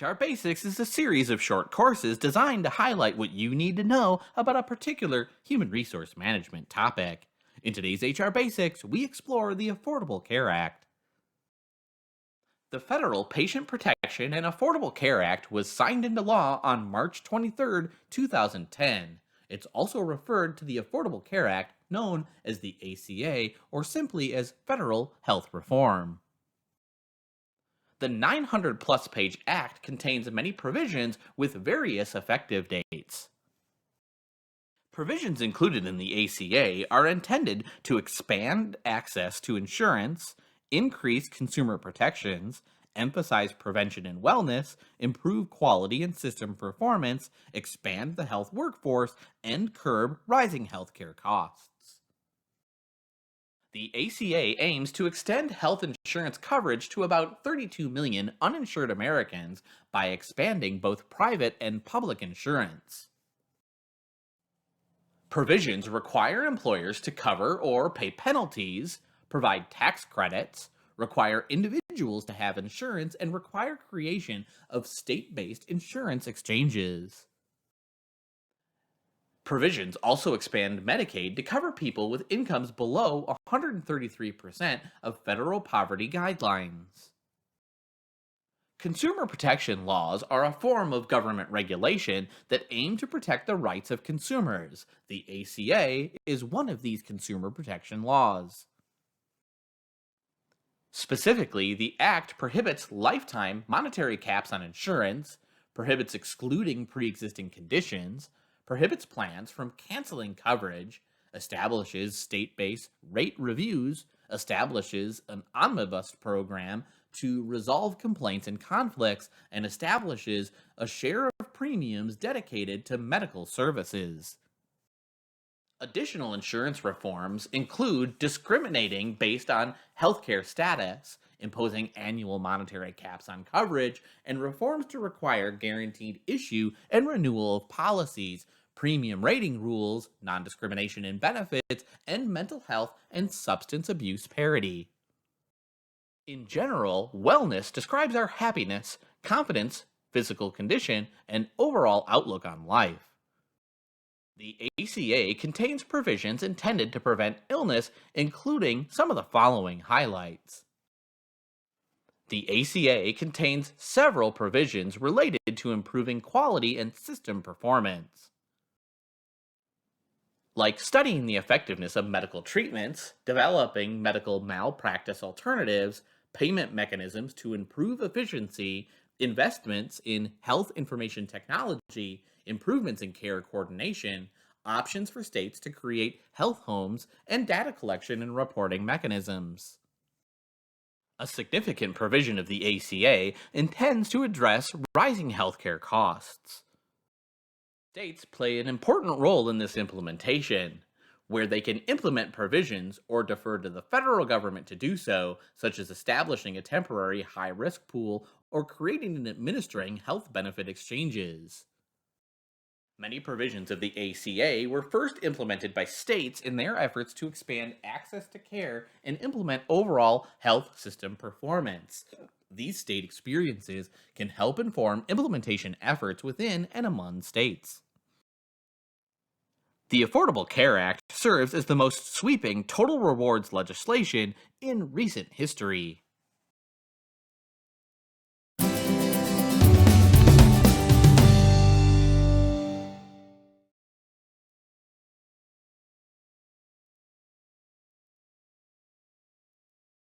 HR Basics is a series of short courses designed to highlight what you need to know about a particular human resource management topic. In today's HR Basics, we explore the Affordable Care Act. The Federal Patient Protection and Affordable Care Act was signed into law on March 23, 2010. It's also referred to the Affordable Care Act, known as the ACA, or simply as Federal Health Reform. The 900 plus page act contains many provisions with various effective dates. Provisions included in the ACA are intended to expand access to insurance, increase consumer protections, emphasize prevention and wellness, improve quality and system performance, expand the health workforce, and curb rising healthcare costs. The ACA aims to extend health insurance coverage to about 32 million uninsured Americans by expanding both private and public insurance. Provisions require employers to cover or pay penalties, provide tax credits, require individuals to have insurance, and require creation of state-based insurance exchanges. Provisions also expand Medicaid to cover people with incomes below 133% of federal poverty guidelines. Consumer protection laws are a form of government regulation that aim to protect the rights of consumers. The ACA is one of these consumer protection laws. Specifically, the Act prohibits lifetime monetary caps on insurance, prohibits excluding pre-existing conditions, prohibits plans from canceling coverage, establishes state-based rate reviews, establishes an omnibus program to resolve complaints and conflicts, and establishes a share of premiums dedicated to medical services. Additional insurance reforms include discriminating based on healthcare status, imposing annual monetary caps on coverage, and reforms to require guaranteed issue and renewal of policies, premium rating rules, non-discrimination in benefits, and mental health and substance abuse parity. In general, wellness describes our happiness, confidence, physical condition, and overall outlook on life. The ACA contains provisions intended to prevent illness, including some of the following highlights. The ACA contains several provisions related to improving quality and system performance, like studying the effectiveness of medical treatments, developing medical malpractice alternatives, payment mechanisms to improve efficiency, investments in health information technology, improvements in care coordination, options for states to create health homes, and data collection and reporting mechanisms. A significant provision of the ACA intends to address rising healthcare costs. States play an important role in this implementation, where they can implement provisions or defer to the federal government to do so, such as establishing a temporary high-risk pool or creating and administering health benefit exchanges. Many provisions of the ACA were first implemented by states in their efforts to expand access to care and implement overall health system performance. These state experiences can help inform implementation efforts within and among states. The Affordable Care Act serves as the most sweeping total rewards legislation in recent history.